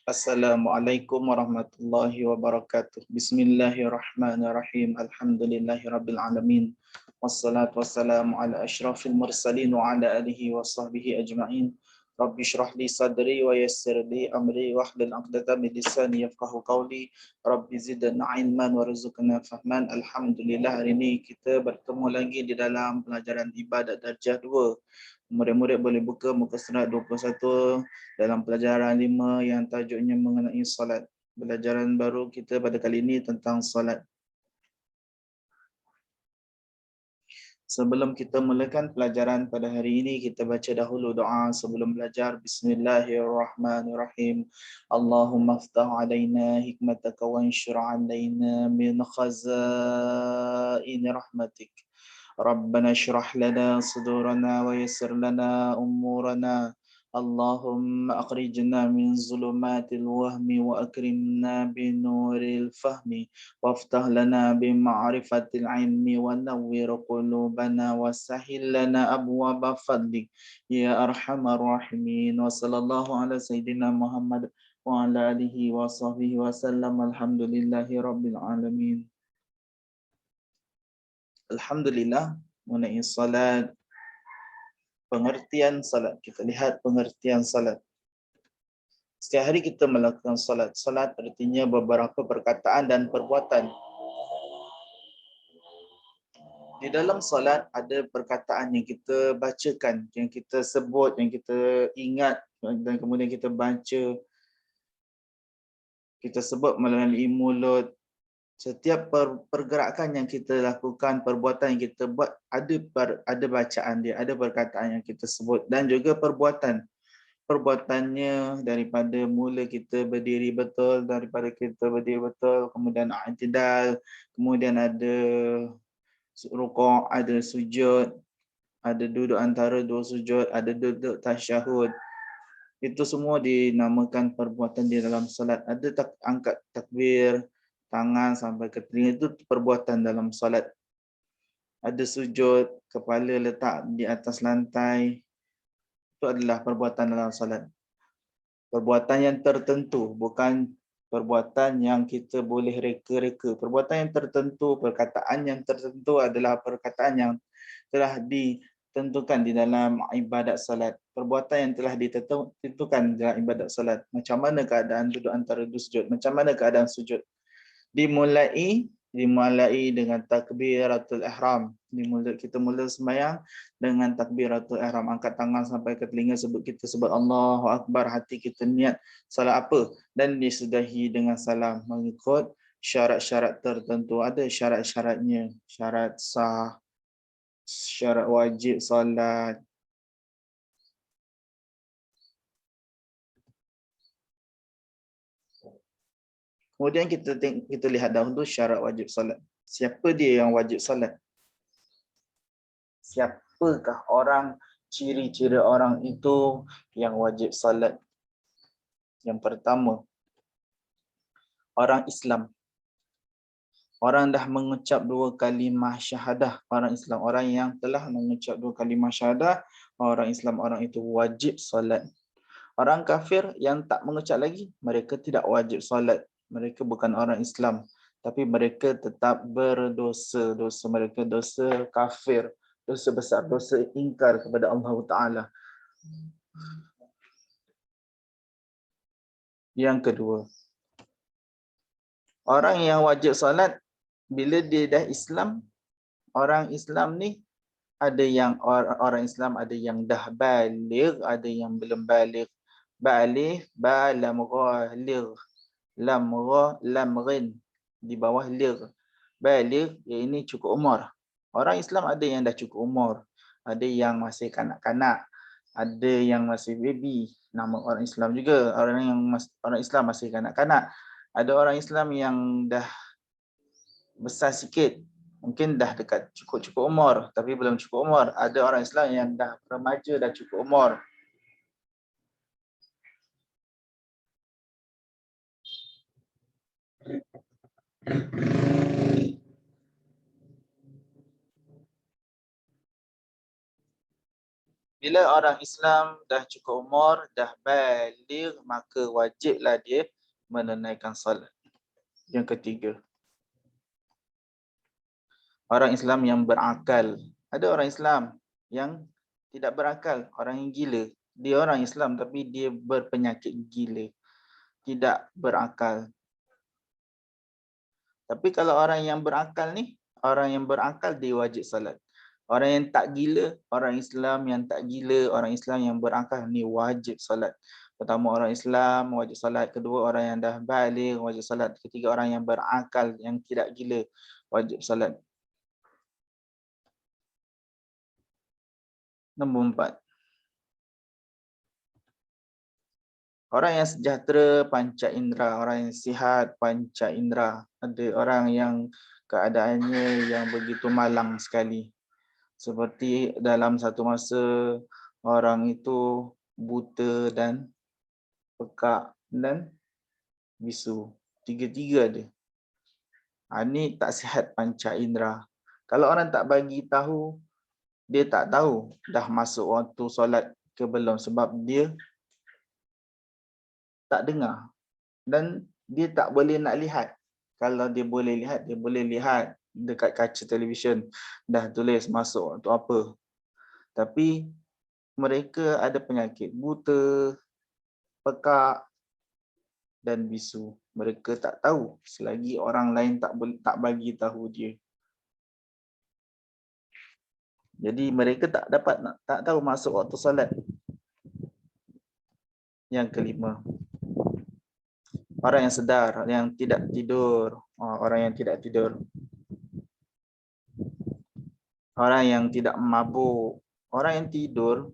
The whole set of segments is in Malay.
Assalamualaikum warahmatullahi wabarakatuh. Bismillahirrahmanirrahim. Alhamdulillahirabbil alamin. Wassalatu wassalamu ala asyrafil mursalin wa ala alihi wa sahbihi ajma'in. Rabbi shrah li sadri wa yassir li amri wahlul 'uqdatam min lisani yafqahu qawli. Rabbi zidna ilman warzuqna fahman. Alhamdulillah, hari ini kita bertemu lagi di dalam pelajaran ibadat darjah 2. Murid-murid boleh buka muka surat 21 dalam pelajaran 5 yang tajuknya mengenai solat. Pelajaran baru kita pada kali ini tentang solat. Sebelum kita mulakan pelajaran pada hari ini, kita baca dahulu doa sebelum belajar. Bismillahirrahmanirrahim. Allahumma aftah alaina hikmataka wa anshur alaina min khazain rahmatik. Rabbana shrah lana sudurana wa yassir lana umurana. اللهم أخرجنا من ظلمات الوهم وأكرمنا بنور الفهم وافتح لنا بمعرفة العلم ونور قلوبنا وسهل لنا أبواب فضلك يا أرحم الراحمين وصلى الله على سيدنا محمد وعلى آله وصحبه وسلم الحمد لله رب العالمين. Alhamdulillah, mengenai salat, pengertian salat. Kita lihat pengertian salat. Setiap hari kita melakukan salat. Salat artinya beberapa perkataan dan perbuatan. Di dalam salat ada perkataan yang kita bacakan, yang kita sebut, yang kita ingat dan kemudian kita baca. Kita sebut melalui mulut. Setiap pergerakan yang kita lakukan, perbuatan yang kita buat, ada bacaan dia, ada perkataan yang kita sebut dan juga perbuatan. Perbuatannya daripada mula kita berdiri betul, kemudian i'tidal, kemudian ada rukuk, ada sujud, ada duduk antara dua sujud, ada duduk tasyahud. Itu semua dinamakan perbuatan di dalam salat. Ada angkat takbir, tangan sampai ke telinga, itu perbuatan dalam salat. Ada sujud, kepala letak di atas lantai, itu adalah perbuatan dalam salat. Perbuatan yang tertentu, bukan perbuatan yang kita boleh reka-reka. Perbuatan yang tertentu, perkataan yang tertentu adalah perkataan yang telah ditentukan di dalam ibadat salat. Perbuatan yang telah ditentukan dalam ibadat salat. Macam mana keadaan duduk antara dua sujud? Macam mana keadaan sujud? Dimulai dengan takbiratul ihram. Kita mula sembahyang dengan takbiratul ihram, angkat tangan sampai ke telinga, kita sebut Allahu Akbar, hati kita niat salat apa, dan disudahi dengan salam mengikut syarat-syarat tertentu. Ada syarat-syaratnya, syarat sah, syarat wajib salat. Kemudian kita lihat dahulu syarat wajib salat. Siapa dia yang wajib salat? Siapakah orang, ciri-ciri orang itu yang wajib salat? Yang pertama, orang Islam. Orang dah mengucap 2 kalimah syahadah. Orang Islam, orang yang telah mengucap 2 kalimah syahadah, orang Islam, orang itu wajib salat. Orang kafir yang tak mengucap lagi, mereka tidak wajib salat. Mereka bukan orang Islam, tapi mereka tetap berdosa. Dosa mereka dosa kafir, dosa besar, dosa ingkar kepada Allah Ta'ala. Yang kedua, orang yang wajib salat, bila dia dah Islam, orang Islam ni ada yang orang Islam, ada yang dah baligh, ada yang belum baligh. Baligh, lam ghaligh. Lam rin di bawah lir. Baligh, ini cukup umur. Orang Islam ada yang dah cukup umur, ada yang masih kanak-kanak, ada yang masih baby. Nama orang Islam juga, orang Islam masih kanak-kanak. Ada orang Islam yang dah besar sikit, mungkin dah dekat cukup umur tapi belum cukup umur. Ada orang Islam yang dah remaja, dah cukup umur. Bila orang Islam dah cukup umur, dah baligh, maka wajiblah dia menunaikan solat. Yang ketiga, orang Islam yang berakal. Ada orang Islam yang tidak berakal, orang yang gila. Dia orang Islam tapi dia berpenyakit gila, tidak berakal. Tapi kalau orang yang berakal ni, orang yang berakal dia wajib salat. Orang yang tak gila, orang Islam yang tak gila, orang Islam yang berakal ni wajib salat. Pertama orang Islam wajib salat, kedua orang yang dah baligh wajib salat, ketiga orang yang berakal yang tidak gila wajib salat. Nombor 4. Orang yang sejahtera panca indera, orang yang sihat panca indera. Ada orang yang keadaannya yang begitu malang sekali. Seperti dalam satu masa orang itu buta dan pekak dan bisu. Tiga-tiga ada. Ini tak sihat panca indera. Kalau orang tak bagi tahu, dia tak tahu dah masuk waktu solat ke belum sebab dia tak dengar dan dia tak boleh nak lihat. Kalau dia boleh lihat dekat kaca televisyen dah tulis masuk waktu apa. Tapi mereka ada penyakit buta, pekak dan bisu. Mereka tak tahu selagi orang lain tak bagi tahu dia. Jadi mereka tak tahu masuk waktu solat. Yang kelima, orang yang sedar, yang tidak tidur. Orang yang tidak tidur. Orang yang tidak mabuk. Orang yang tidur,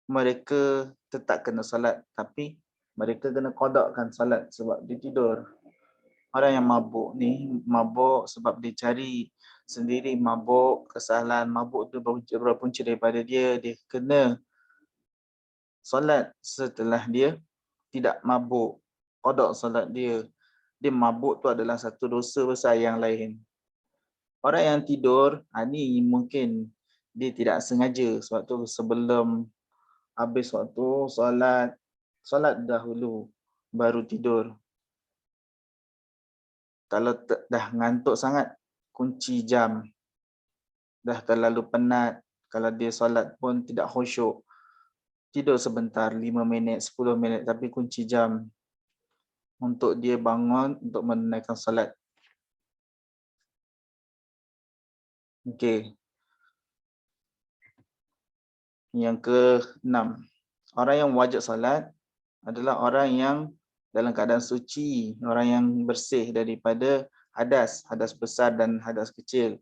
mereka tetap kena salat. Tapi mereka kena qadakkan salat sebab dia tidur. Orang yang mabuk ni, mabuk sebab dia cari sendiri mabuk. Kesalahan mabuk tu berpunca daripada dia. Dia kena salat setelah dia tidak mabuk. Qadak salat dia. Dia mabuk tu adalah satu dosa besar yang lain. Orang yang tidur, ni mungkin dia tidak sengaja. Sebab tu sebelum habis waktu solat dahulu baru tidur. Kalau dah ngantuk sangat, kunci jam. Dah terlalu penat, kalau dia solat pun tidak khusyuk. Tidur sebentar, 5 minit, 10 minit, tapi kunci jam untuk dia bangun untuk menunaikan solat. Okey. Yang ke-6. Orang yang wajib solat adalah orang yang dalam keadaan suci, orang yang bersih daripada hadas besar dan hadas kecil.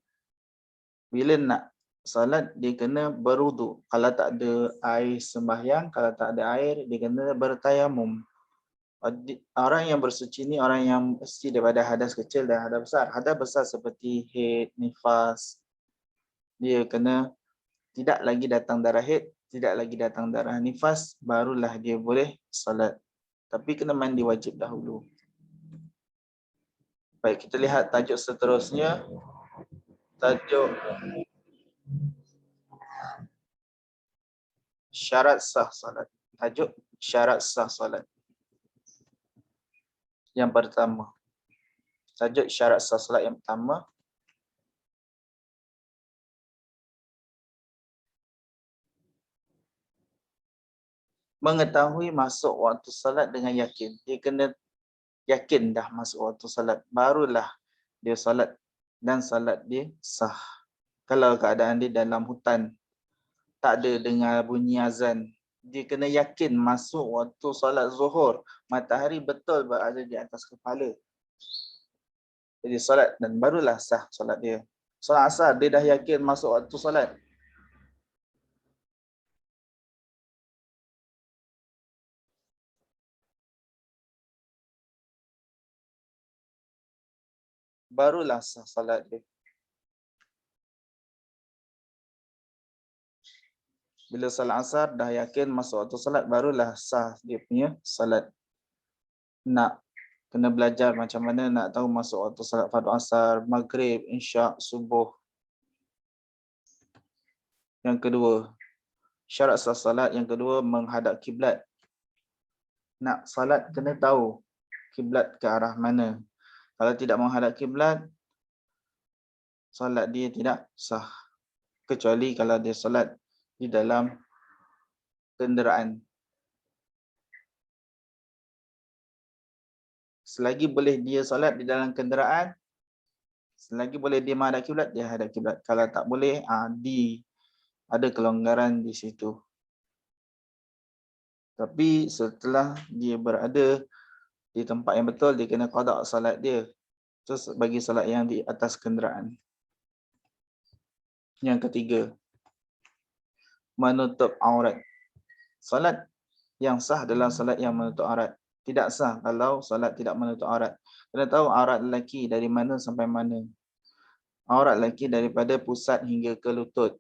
Bila nak salat, dia kena berwuduk. Kalau tak ada air sembahyang, kalau tak ada air, dia kena bertayamum. Orang yang bersuci ni orang yang bersih daripada hadas kecil dan hadas besar. Hadas besar seperti haid, nifas. Dia kena tidak lagi datang darah haid, tidak lagi datang darah nifas, barulah dia boleh salat. Tapi kena mandi wajib dahulu. Baik, kita lihat tajuk seterusnya. Tajuk syarat sah salat. Tajuk syarat sah salat. Yang pertama. Tajuk syarat sah salat yang pertama. Mengetahui masuk waktu salat dengan yakin. Dia kena yakin dah masuk waktu salat. Barulah dia salat dan salat dia sah. Kalau keadaan dia dalam hutan, tak ada dengar bunyi azan, dia kena yakin masuk waktu solat zuhur, matahari betul berada di atas kepala. Jadi solat dan barulah sah solat dia. Solat asar dia dah yakin masuk waktu solat. Barulah sah solat dia. Bila solat asar dah yakin masuk waktu solat, barulah sah dia punya solat. Nak kena belajar macam mana nak tahu masuk waktu solat fardu asar, maghrib, isyak, subuh. Yang kedua, syarat sah salat yang kedua menghadap kiblat. Nak salat kena tahu kiblat ke arah mana. Kalau tidak menghadap kiblat, salat dia tidak sah. Kecuali kalau dia salat di dalam kenderaan. Selagi boleh dia salat di dalam kenderaan, selagi boleh dia menghadap kiblat, dia hadap kiblat. Kalau tak boleh, ada kelonggaran di situ. Tapi setelah dia berada di tempat yang betul, dia kena qada salat dia. Terus bagi salat yang di atas kenderaan. Yang ketiga, menutup aurat. Salat yang sah adalah salat yang menutup aurat. Tidak sah kalau salat tidak menutup aurat. Kena tahu aurat lelaki dari mana sampai mana. Aurat lelaki daripada pusat hingga ke lutut.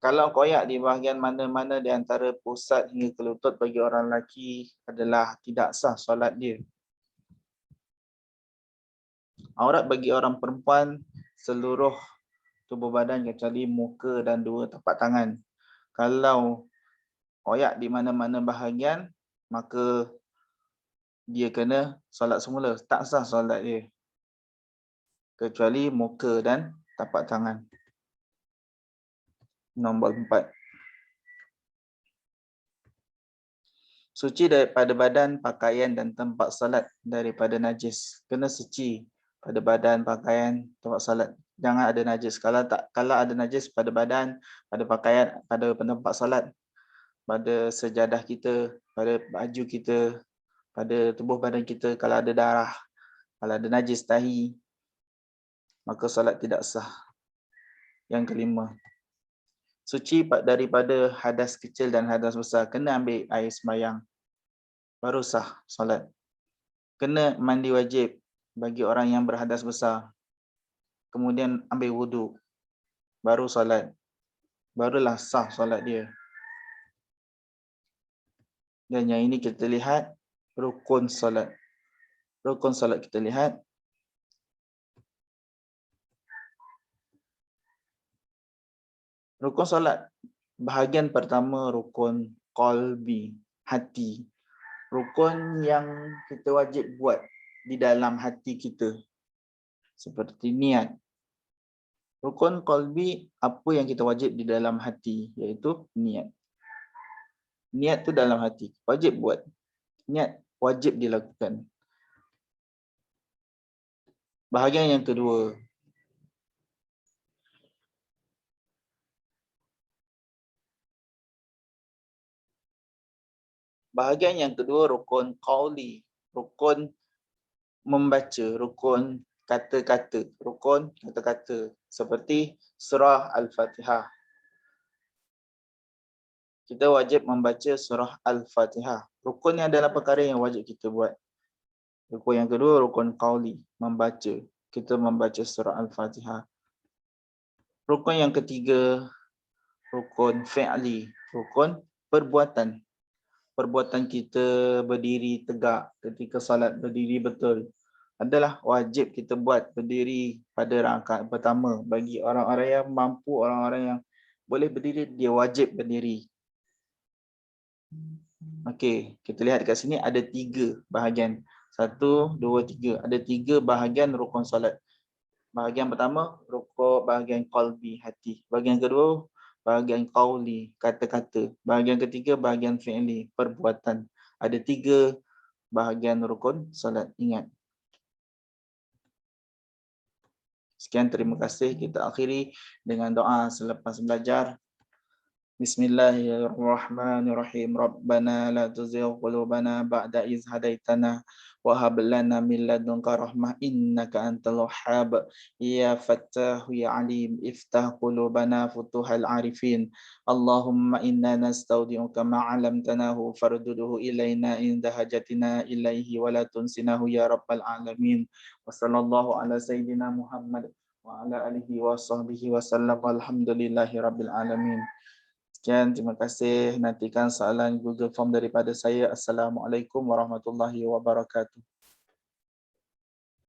Kalau koyak di bahagian mana-mana di antara pusat hingga ke lutut bagi orang lelaki adalah tidak sah solat dia. Aurat bagi orang perempuan seluruh tubuh badan kecuali muka dan dua tapak tangan. Kalau koyak di mana-mana bahagian, maka dia kena solat semula. Tak sah solat dia. Kecuali muka dan tapak tangan. Nombor 4. Suci daripada badan, pakaian dan tempat salat daripada najis. Kena suci pada badan, pakaian, tempat salat. Jangan ada najis. Kalau ada najis pada badan, pada pakaian, pada tempat salat, pada sejadah kita, pada baju kita, pada tubuh badan kita, kalau ada darah, kalau ada najis tahi, maka salat tidak sah. Yang kelima, suci daripada hadas kecil dan hadas besar. Kena ambil air sembahyang, baru sah solat. Kena mandi wajib bagi orang yang berhadas besar. Kemudian ambil wuduk, baru solat. Barulah sah solat dia. Dan yang ini kita lihat rukun solat. Rukun solat kita lihat. Rukun solat bahagian pertama rukun qalbi, hati. Rukun yang kita wajib buat di dalam hati kita. Seperti niat. Rukun qalbi, apa yang kita wajib di dalam hati, iaitu niat. Niat tu dalam hati, wajib buat. Niat wajib dilakukan. Bahagian yang kedua, rukun qauli, rukun membaca, rukun kata-kata, rukun kata-kata seperti surah Al-Fatihah. Kita wajib membaca surah Al-Fatihah. Rukun yang adalah perkara yang wajib kita buat. Rukun yang kedua, rukun qauli, membaca. Kita membaca surah Al-Fatihah. Rukun yang ketiga, rukun fi'li, rukun perbuatan. Perbuatan kita berdiri tegak ketika salat, berdiri betul, adalah wajib kita buat berdiri pada rakaat pertama. Bagi orang-orang yang mampu, orang-orang yang boleh berdiri, dia wajib berdiri. Okey, kita lihat dekat sini ada 3 bahagian. 1, 2, 3. Ada 3 bahagian rukun salat. Bahagian pertama, rukun bahagian qalbi, hati. Bahagian kedua, bahagian qauli, kata-kata. Bahagian ketiga, bahagian fi'li, perbuatan. Ada 3 bahagian rukun salat. Ingat. Sekian, terima kasih. Kita akhiri dengan doa selepas belajar. Bismillahirrahmanirrahim. Rabbana la tuzigh qulubana ba'da idh hadaitana wa hab lana min ladunka rahmah innaka antal wahhab. Ya Fattah ya Alim, iftah qulubana futuhal arifin. Allahumma inna nastaudi'uka ma 'allamtanahu farduduhu ilaina inda hajatina ilaihi wa la tunsinahu ya rabbal alamin. Wa sallallahu ala sayyidina Muhammad wa ala alihi wa sahbihi wa sallam. Alhamdulillahi rabbil alamin. Sekian, terima kasih. Nantikan soalan Google Form daripada saya. Assalamualaikum warahmatullahi wabarakatuh.